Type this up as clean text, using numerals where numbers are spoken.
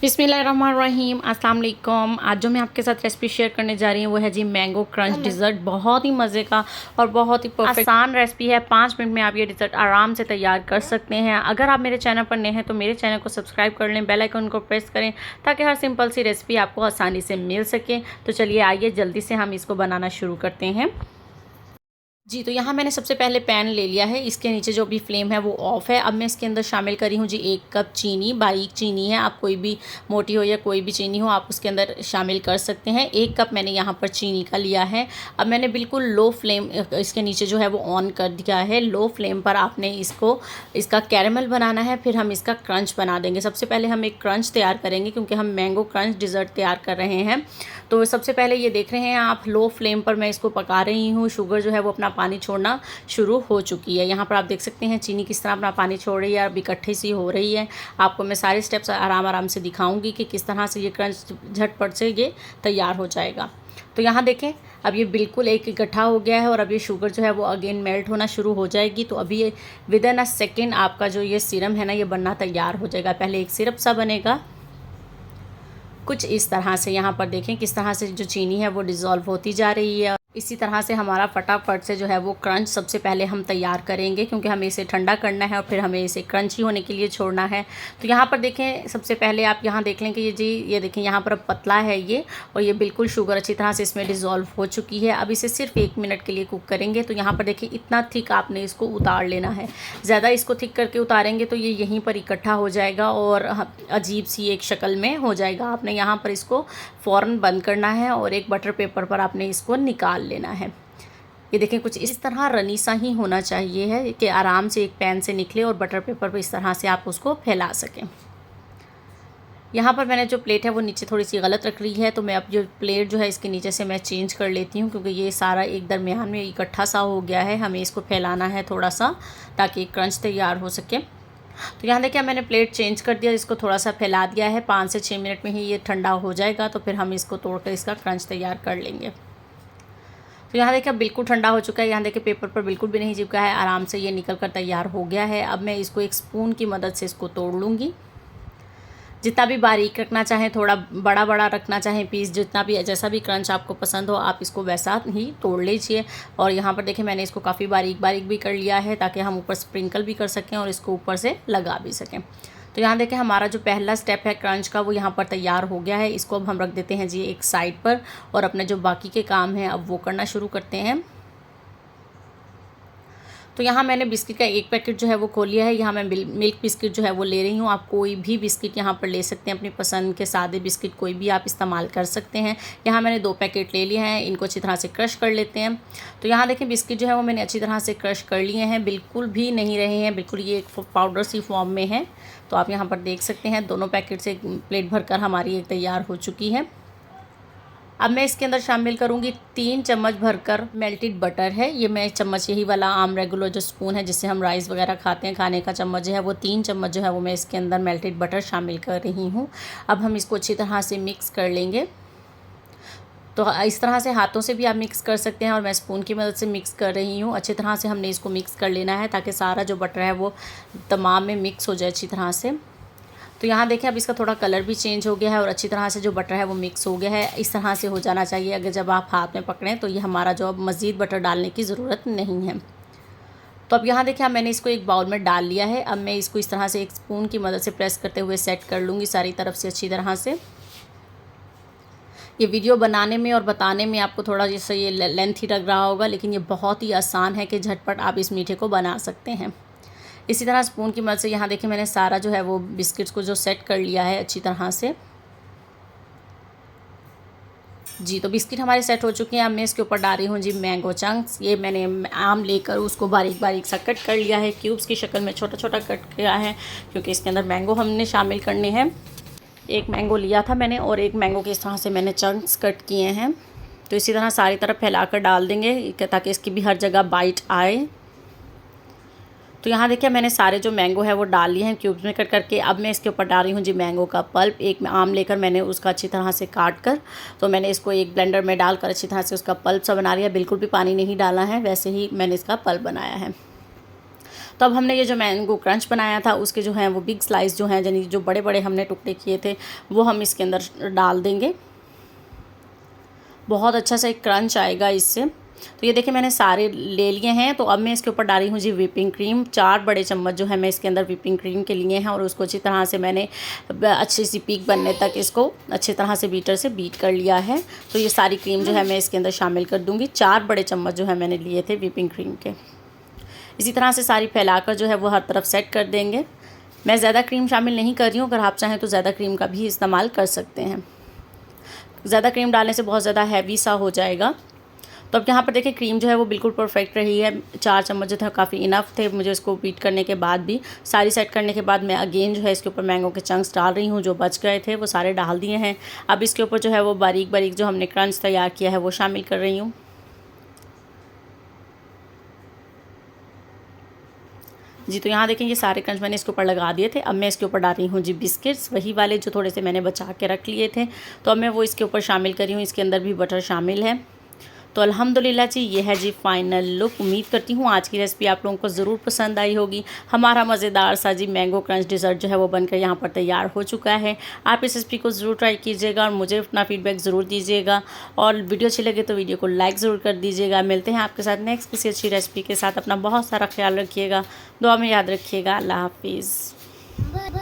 बिस्मिल्लाहिर्रहमानिर्रहीम, अस्सलाम वालेकुम। आज जो मैं आपके साथ रेसिपी शेयर करने जा रही हूँ वो है जी मैंगो क्रंच डिज़र्ट। बहुत ही मज़े का और बहुत ही परफेक्ट आसान रेसिपी है। 5 मिनट में आप ये डिज़र्ट आराम से तैयार कर सकते हैं। अगर आप मेरे चैनल पर नए हैं तो मेरे चैनल को सब्सक्राइब कर लें, बेल आइकन को प्रेस करें ताकि हर सिंपल सी रेसिपी आपको आसानी से मिल सके। तो चलिए आइए जल्दी से हम इसको बनाना शुरू करते हैं। जी, तो यहाँ मैंने सबसे पहले पैन ले लिया है। इसके नीचे जो भी फ्लेम है वो ऑफ़ है। अब मैं इसके अंदर शामिल करी हूँ जी 1 कप चीनी। बारीक चीनी है, आप कोई भी मोटी हो या कोई भी चीनी हो आप उसके अंदर शामिल कर सकते हैं। 1 कप मैंने यहाँ पर चीनी का लिया है। अब मैंने बिल्कुल लो फ्लेम इसके नीचे जो है वो ऑन कर दिया है। लो फ्लेम पर आपने इसका कैरेमल बनाना है, फिर हम इसका क्रंच बना देंगे। सबसे पहले हम एक क्रंच तैयार करेंगे क्योंकि हम मैंगो क्रंच डिज़र्ट तैयार कर रहे हैं। तो सबसे पहले ये देख रहे हैं आप, लो फ्लेम पर मैं इसको पका रही हूँ। शुगर जो है वो अपना पानी छोड़ना शुरू हो चुकी है। यहाँ पर आप देख सकते हैं चीनी किस तरह अपना पानी छोड़ रही है, अब इकट्ठी सी हो रही है। आपको मैं सारे स्टेप्स आराम से दिखाऊंगी कि किस तरह से ये क्रंच झटपट से ये तैयार हो जाएगा। तो यहाँ देखें अब ये बिल्कुल एक इकट्ठा हो गया है और अब ये शुगर जो है वो अगेन मेल्ट होना शुरू हो जाएगी। तो अभी ये विदिन अ सेकेंड आपका जो ये सिरम है ना ये बनना तैयार हो जाएगा। पहले एक सिरप सा बनेगा कुछ इस तरह से। यहाँ पर देखें किस तरह से जो चीनी है वो डिज़ोल्व होती जा रही है। इसी तरह से हमारा फटाफट से जो है वो क्रंच सबसे पहले हम तैयार करेंगे क्योंकि हमें इसे ठंडा करना है और फिर हमें इसे क्रंची होने के लिए छोड़ना है। तो यहाँ पर देखें सबसे पहले आप यहाँ देख लें कि ये देखें यहाँ पर अब पतला है ये, और ये बिल्कुल शुगर अच्छी तरह से इसमें डिज़ोल्व हो चुकी है। अब इसे सिर्फ 1 मिनट के लिए कुक करेंगे। तो यहाँ पर देखिए इतना थिक आपने इसको उतार लेना है। ज़्यादा इसको थिक करके उतारेंगे तो ये यहीं पर इकट्ठा हो जाएगा और अजीब सी एक शक्ल में हो जाएगा। आपने यहाँ पर इसको फ़ौरन बंद करना है और एक बटर पेपर पर आपने इसको निकाल लेना है। ये देखें कुछ इस तरह रनी सा ही होना चाहिए है कि आराम से एक पैन से निकले और बटर पेपर पर इस तरह से आप उसको फैला सकें। यहाँ पर मैंने जो प्लेट है वो नीचे थोड़ी सी गलत रख रही है, तो मैं अब जो प्लेट जो है इसके नीचे से मैं चेंज कर लेती हूँ क्योंकि ये सारा एक दरमियान में इकट्ठा सा हो गया है। हमें इसको फैलाना है थोड़ा सा ताकि क्रंच तैयार हो सके। तो यहाँ देखिए मैंने प्लेट चेंज कर दिया, इसको थोड़ा सा फैला दिया है। 5 से 6 मिनट में ही ये ठंडा हो जाएगा तो फिर हम इसको तोड़कर इसका क्रंच तैयार कर लेंगे। तो यहाँ देखिए अब बिल्कुल ठंडा हो चुका है। यहाँ देखिए पेपर पर बिल्कुल भी नहीं चिपका है, आराम से ये निकल कर तैयार हो गया है। अब मैं इसको एक स्पून की मदद से इसको तोड़ लूँगी। जितना भी बारीक रखना चाहें, थोड़ा बड़ा बड़ा रखना चाहें पीस, जितना भी जैसा भी क्रंच आपको पसंद हो आप इसको वैसा ही तोड़ लीजिए। और यहाँ पर देखिए मैंने इसको काफ़ी बारीक बारीक भी कर लिया है ताकि हम ऊपर स्प्रिंकल भी कर सकें और इसको ऊपर से लगा भी सकें। तो यहाँ देखें हमारा जो पहला स्टेप है क्रंच का वो यहाँ पर तैयार हो गया है। इसको अब हम रख देते हैं जी एक साइड पर और अपने जो बाकी के काम हैं अब वो करना शुरू करते हैं। तो यहाँ मैंने बिस्किट का एक पैकेट जो है वो खोल लिया है। यहाँ मैं मिल्क बिस्किट जो है वो ले रही हूँ। आप कोई भी बिस्किट यहाँ पर ले सकते हैं, अपनी पसंद के सादे बिस्किट कोई भी आप इस्तेमाल कर सकते हैं। यहाँ मैंने 2 पैकेट ले लिए हैं, इनको अच्छी तरह से क्रश कर लेते हैं। तो यहाँ देखें बिस्किट जो है वो मैंने अच्छी तरह से क्रश कर लिए हैं, बिल्कुल भी नहीं रहे हैं, बिल्कुल ये एक पाउडर सी फॉर्म में है। तो आप यहाँ पर देख सकते हैं दोनों पैकेट से प्लेट भरकर हमारी एक तैयार हो चुकी है। अब मैं इसके अंदर शामिल करूँगी 3 चम्मच भरकर मेल्टेड बटर है। ये मैं चम्मच यही वाला आम रेगुलर जो स्पून है जिससे हम राइस वगैरह खाते हैं, खाने का चम्मच जो है वो 3 चम्मच जो है वो मैं इसके अंदर मेल्टेड बटर शामिल कर रही हूँ। अब हम इसको अच्छी तरह से मिक्स कर लेंगे। तो इस तरह से हाथों से भी आप मिक्स कर सकते हैं और मैं स्पून की मदद से मिक्स कर रही हूँ। अच्छी तरह से हमने इसको मिक्स कर लेना है ताकि सारा जो बटर है वो तमाम में मिक्स हो जाए अच्छी तरह से। तो यहाँ देखें अब इसका थोड़ा कलर भी चेंज हो गया है और अच्छी तरह से जो बटर है वो मिक्स हो गया है। इस तरह से हो जाना चाहिए। अगर जब आप हाथ में पकड़ें तो ये हमारा जो अब मज़ीद बटर डालने की ज़रूरत नहीं है। तो अब यहाँ देखिए मैंने इसको एक बाउल में डाल लिया है। अब मैं इसको इस तरह से एक स्पून की मदद से प्रेस करते हुए सेट कर लूँगी सारी तरफ से अच्छी तरह से। ये वीडियो बनाने में और बताने में आपको थोड़ा जैसे ये लेंथी लग रहा होगा, लेकिन ये बहुत ही आसान है कि झटपट आप इस मीठे को बना सकते हैं। इसी तरह स्पून की मदद से यहाँ देखिए मैंने सारा जो है वो बिस्किट्स को जो सेट कर लिया है अच्छी तरह से। जी तो बिस्किट हमारे सेट हो चुके हैं। अब मैं इसके ऊपर डाल रही हूँ जी मैंगो चंक्स। ये मैंने आम लेकर उसको बारीक बारीक सा कट कर लिया है, क्यूब्स की शक्ल में छोटा छोटा कट किया है क्योंकि इसके अंदर मैंगो हमने शामिल करने हैं। एक मैंगो लिया था मैंने और एक मैंगो के इस तरह से मैंने चंक्स कट किए हैं। तो इसी तरह सारी तरफ फैला कर डाल देंगे ताकि इसकी भी हर जगह बाइट आए। तो यहाँ देखिए मैंने सारे जो मैंगो है वो डाल लिए हैं क्यूब्स में कट करके। अब मैं इसके ऊपर डाल रही हूँ जी मैंगो का पल्प। एक आम लेकर मैंने उसका अच्छी तरह से काट कर तो मैंने इसको एक ब्लेंडर में डालकर अच्छी तरह से उसका पल्प सा बना लिया। बिल्कुल भी पानी नहीं डाला है, वैसे ही मैंने इसका पल्प बनाया है। तो अब हमने ये जो मैंगो क्रंच बनाया था उसके जो हैं वो बिग स्लाइस जो हैं, यानी जो बड़े बड़े हमने टुकड़े किए थे वो हम इसके अंदर डाल देंगे। बहुत अच्छा सा एक क्रंच आएगा इससे। तो ये देखिए मैंने सारे ले लिए हैं। तो अब मैं इसके ऊपर डाली हूँ जी व्हिपिंग क्रीम। 4 बड़े चम्मच जो है मैं इसके अंदर व्हिपिंग क्रीम के लिए हैं और उसको अच्छी तरह से मैंने अच्छी सी पीक बनने तक इसको अच्छी तरह से बीटर से बीट कर लिया है। तो ये सारी क्रीम जो है मैं इसके अंदर शामिल कर दूँगी। 4 बड़े चम्मच जो है मैंने लिए थे व्हिपिंग क्रीम के। इसी तरह से सारी फैलाकर जो है वो हर तरफ सेट कर देंगे। मैं ज़्यादा क्रीम शामिल नहीं कर रही हूँ, अगर आप चाहें तो ज़्यादा क्रीम का भी इस्तेमाल कर सकते हैं। ज़्यादा क्रीम डालने से बहुत ज़्यादा हैवी सा हो जाएगा। तो अब यहाँ पर देखिए क्रीम जो है वो बिल्कुल परफेक्ट रही है। 4 चम्मच जो था काफ़ी इनफ थे मुझे इसको बीट करने के बाद भी। सारी सेट करने के बाद मैं अगेन जो है इसके ऊपर मैंगो के चंक्स डाल रही हूँ। जो बच गए थे वो सारे डाल दिए हैं। अब इसके ऊपर जो है वो बारीक बारीक जो हमने क्रंच तैयार किया है वो शामिल कर रही हूँ। जी, तो यहाँ देखें ये सारे क्रंच मैंने इसके ऊपर लगा दिए थे। अब मैं इसके ऊपर डाल रही हूँ जी बिस्किट्स, वही वाले जो थोड़े से मैंने बचा के रख लिए थे। तो अब मैं वो इसके ऊपर शामिल करी हूँ। इसके अंदर भी बटर शामिल है। तो अल्हम्दुलिल्लाह जी ये है जी फ़ाइनल लुक। उम्मीद करती हूँ आज की रेसिपी आप लोगों को ज़रूर पसंद आई होगी। हमारा मज़ेदार सा जी मैंगो क्रंच डिज़र्ट जो है वो बनकर यहाँ पर तैयार हो चुका है। आप इस रेसिपी को ज़रूर ट्राई कीजिएगा और मुझे अपना फ़ीडबैक ज़रूर दीजिएगा। और वीडियो अच्छी लगे तो वीडियो को लाइक ज़रूर कर दीजिएगा। मिलते हैं आपके साथ नेक्स्ट किसी अच्छी रेसिपी के साथ। अपना बहुत सारा ख्याल रखिएगा, दुआ में याद रखिएगा। अल्लाह हाफिज़।